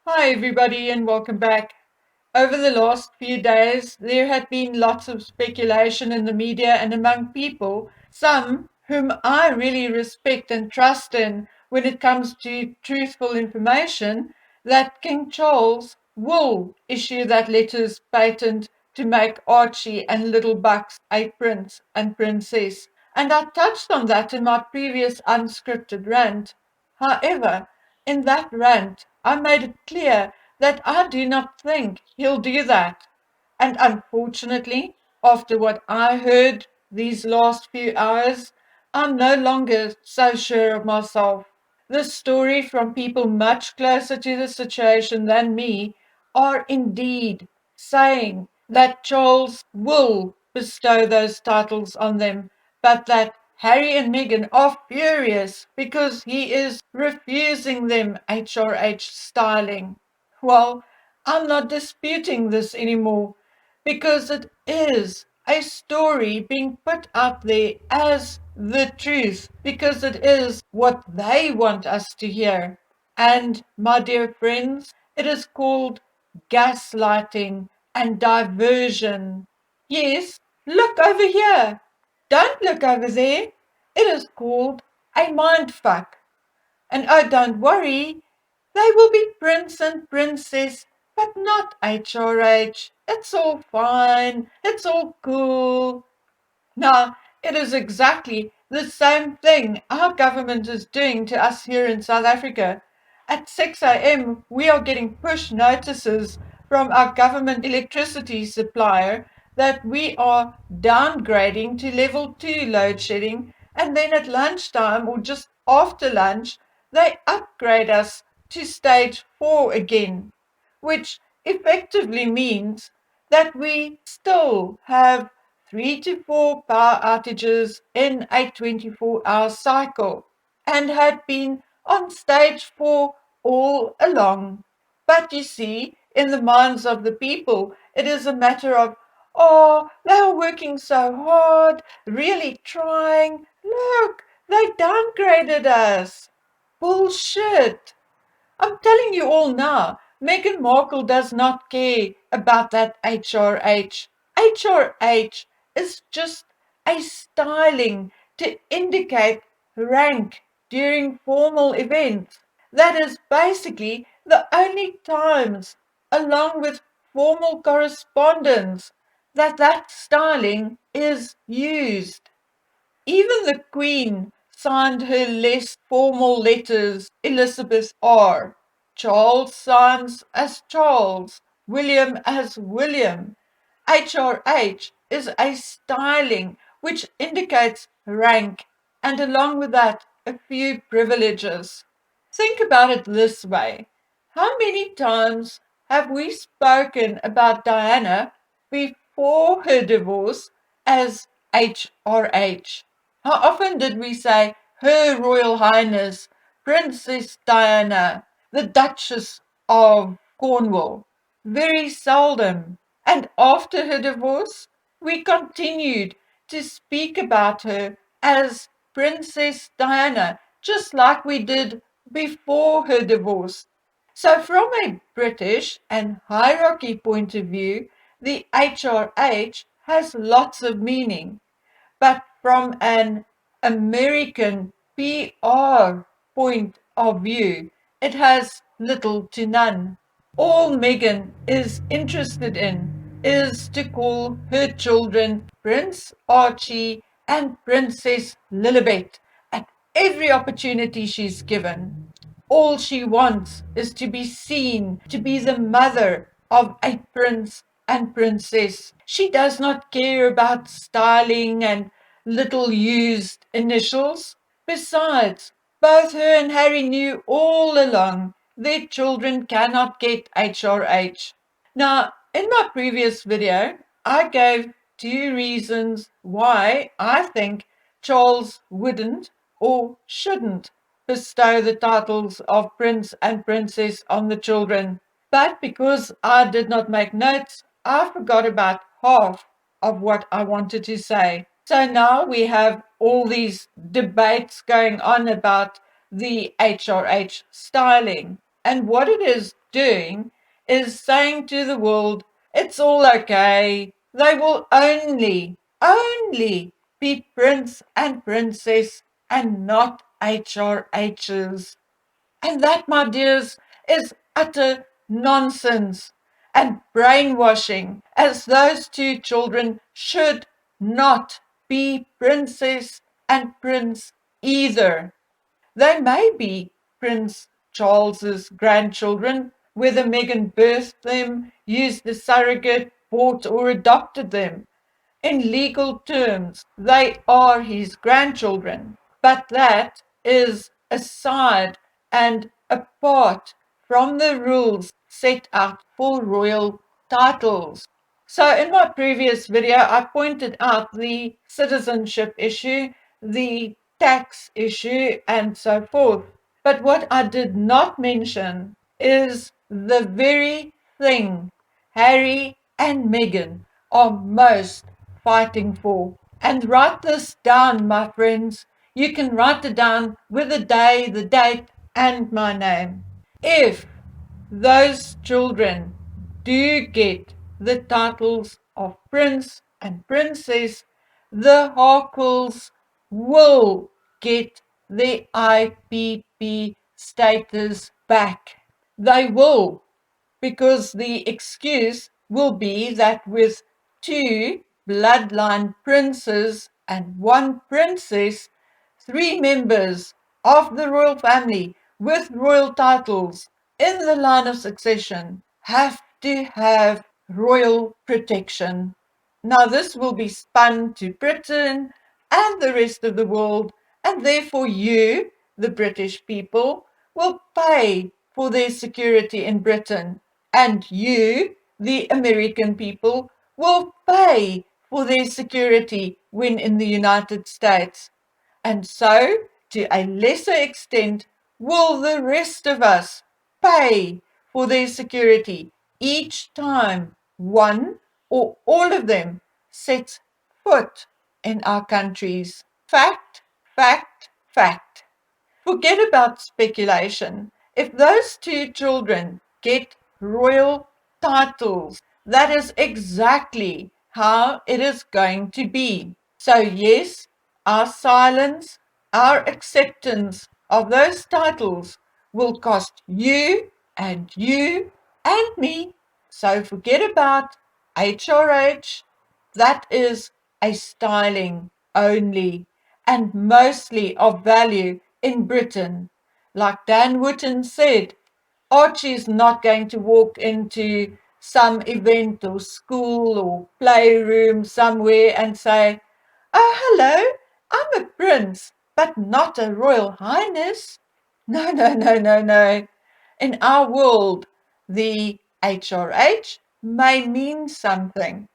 Hi, everybody, and welcome back. Over the last few days, there had been lots of speculation in the media and among people, some whom I really respect and trust in when it comes to truthful information, that King Charles will issue that letters patent to make Archie and Little Bucks a prince and princess. And I touched on that in my previous unscripted rant. However, in that rant, I made it clear that I do not think he'll do that. And unfortunately, after what I heard these last few hours, I'm no longer so sure of myself. The story from people much closer to the situation than me are indeed saying that Charles will bestow those titles on them, but that Harry and Meghan are furious because he is refusing them HRH styling. Well, I'm not disputing this anymore because it is a story being put out there as the truth, because it is what they want us to hear. And, my dear friends, it is called gaslighting and diversion. Yes, look over here. Don't look over there. It is called a mindfuck. And oh, don't worry, they will be prince and princess, but not HRH. It's all fine. It's all cool. Now, it is exactly the same thing our government is doing to us here in South Africa. At 6 a.m., we are getting push notices from our government electricity supplier that we are downgrading to level 2 load shedding, and then at lunchtime or just after lunch, they upgrade us to stage 4 again, which effectively means that we still have 3 to 4 power outages in a 24-hour cycle and had been on stage 4 all along. But you see, in the minds of the people, it is a matter of, oh, they are working so hard, really trying. Look, they downgraded us. Bullshit. I'm telling you all now, Meghan Markle does not care about that HRH. HRH is just a styling to indicate rank during formal events. That is basically the only times, along with formal correspondence, that styling is used. Even the Queen signed her less formal letters Elizabeth R. Charles signs as Charles, William as William. HRH is a styling which indicates rank and along with that a few privileges. Think about it this way. How many times have we spoken about Diana before her divorce as HRH? How often did we say Her Royal Highness Princess Diana, the Duchess of Cornwall? Very seldom. And after her divorce, we continued to speak about her as Princess Diana, just like we did before her divorce. So, from a British and hierarchy point of view, the HRH has lots of meaning. But from an American PR point of view, it has little to none. All Meghan is interested in is to call her children Prince Archie and Princess Lilibet at every opportunity she's given. All she wants is to be seen to be the mother of a prince and princess. She does not care about styling and little used initials. Besides, both her and Harry knew all along their children cannot get HRH. Now, in my previous video, I gave 2 reasons why I think Charles wouldn't or shouldn't bestow the titles of prince and princess on the children. But because I did not make notes, I forgot about half of what I wanted to say. So now we have all these debates going on about the HRH styling. And what it is doing is saying to the world, it's all okay. They will only be prince and princess and not HRHs. And that, my dears, is utter nonsense and brainwashing, as those two children should not be princess and prince either. They may be Prince Charles's grandchildren, whether Meghan birthed them, used the surrogate, bought or adopted them. In legal terms, they are his grandchildren, but that is aside and apart from the rules set out for royal titles. So in my previous video, I pointed out the citizenship issue, the tax issue, and so forth. But what I did not mention is the very thing Harry and Meghan are most fighting for. And write this down, my friends. You can write it down with the day, the date, and my name. If those children do get the titles of prince and princess, the Harkles will get their IPP status back. They will, because the excuse will be that with two bloodline princes and one princess, three members of the royal family with royal titles in the line of succession have to have royal protection. Now, this will be spun to Britain and the rest of the world, and therefore you, the British people, will pay for their security in Britain, and you, the American people, will pay for their security when in the United States. And so, to a lesser extent, will the rest of us pay for their security each time one or all of them sets foot in our countries. Fact, fact, fact. Forget about speculation. If those two children get royal titles, that is exactly how it is going to be. So yes, our silence, our acceptance of those titles will cost you and me. So forget about HRH. That is a styling only and mostly of value in Britain. Like Dan Wootton said, Archie's not going to walk into some event or school or playroom somewhere and say, oh, hello, I'm a prince, but not a royal highness. No, no, no, no, no. In our world, the HRH may mean something.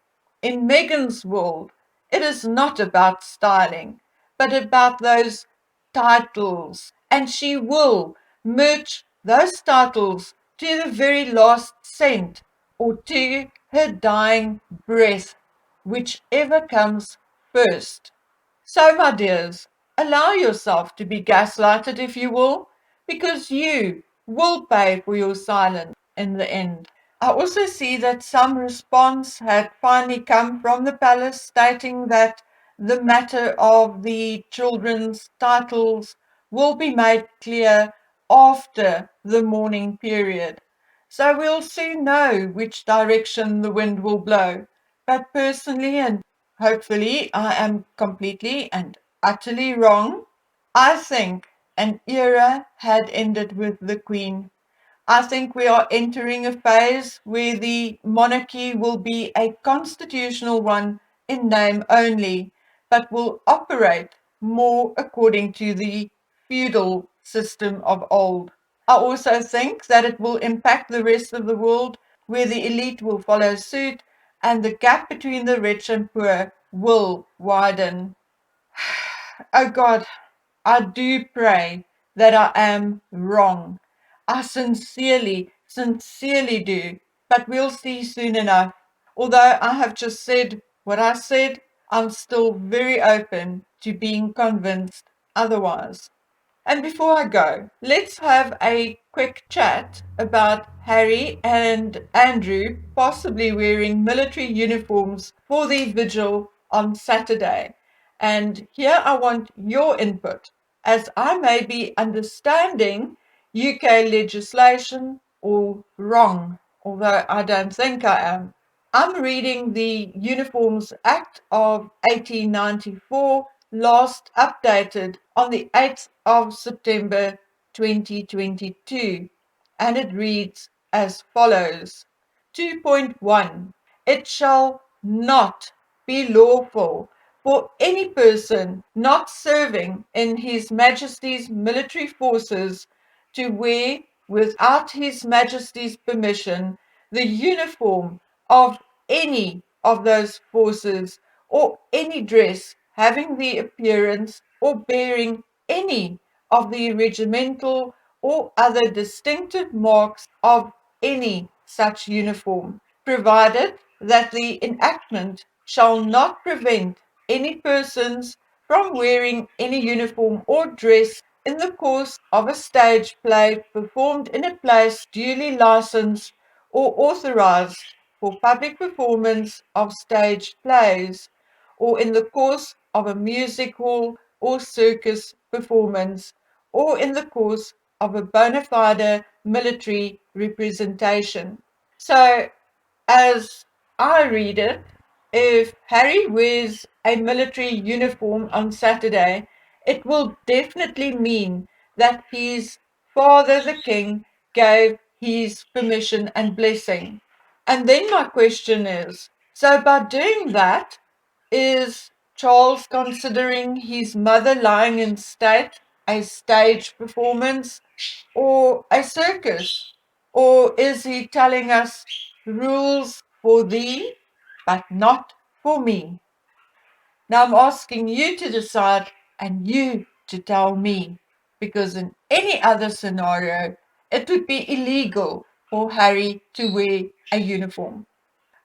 In Meghan's world, it is not about styling, but about those titles. And she will merge those titles to the very last cent or to her dying breath, whichever comes first. So, my dears, allow yourself to be gaslighted if you will, because you will pay for your silence in the end. I also see that some response had finally come from the palace stating that the matter of the children's titles will be made clear after the mourning period. So we'll soon know which direction the wind will blow. But personally, and hopefully I am completely and utterly wrong, I think an era had ended with the Queen. I think we are entering a phase where the monarchy will be a constitutional one in name only, but will operate more according to the feudal system of old. I also think that it will impact the rest of the world, where the elite will follow suit and the gap between the rich and poor will widen. Oh God, I do pray that I am wrong. I sincerely, sincerely do. But we'll see soon enough. Although I have just said what I said, I'm still very open to being convinced otherwise. And before I go, let's have a quick chat about Harry and Andrew possibly wearing military uniforms for the vigil on Saturday. And here I want your input, as I may be understanding UK legislation all wrong, although I don't think I am. I'm reading the Uniforms Act of 1894, last updated on the 8th of September 2022, and it reads as follows. 2.1. It shall not be lawful for any person not serving in His Majesty's military forces to wear, without His Majesty's permission, the uniform of any of those forces, or any dress having the appearance or bearing any of the regimental or other distinctive marks of any such uniform, provided that the enactment shall not prevent any persons from wearing any uniform or dress in the course of a stage play performed in a place duly licensed or authorized for public performance of stage plays, or in the course of a music hall or circus performance, or in the course of a bona fide military representation. So, as I read it, if Harry wears a military uniform on Saturday, it will definitely mean that his father, the king, gave his permission and blessing. And then my question is, so by doing that, is Charles considering his mother lying in state a stage performance or a circus? Or is he telling us rules for thee, but not for me? Now I'm asking you to decide and you to tell me, because in any other scenario, it would be illegal for Harry to wear a uniform.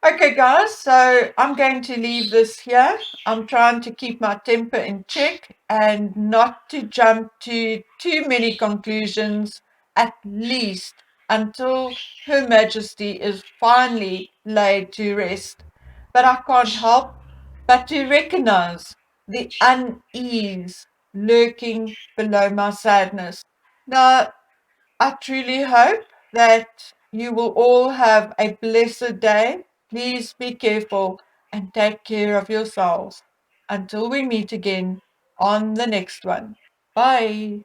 Okay, guys, so I'm going to leave this here. I'm trying to keep my temper in check and not to jump to too many conclusions, at least until Her Majesty is finally laid to rest. But I can't help but to recognize the unease lurking below my sadness. Now, I truly hope that you will all have a blessed day. Please be careful and take care of yourselves. Until we meet again on the next one. Bye.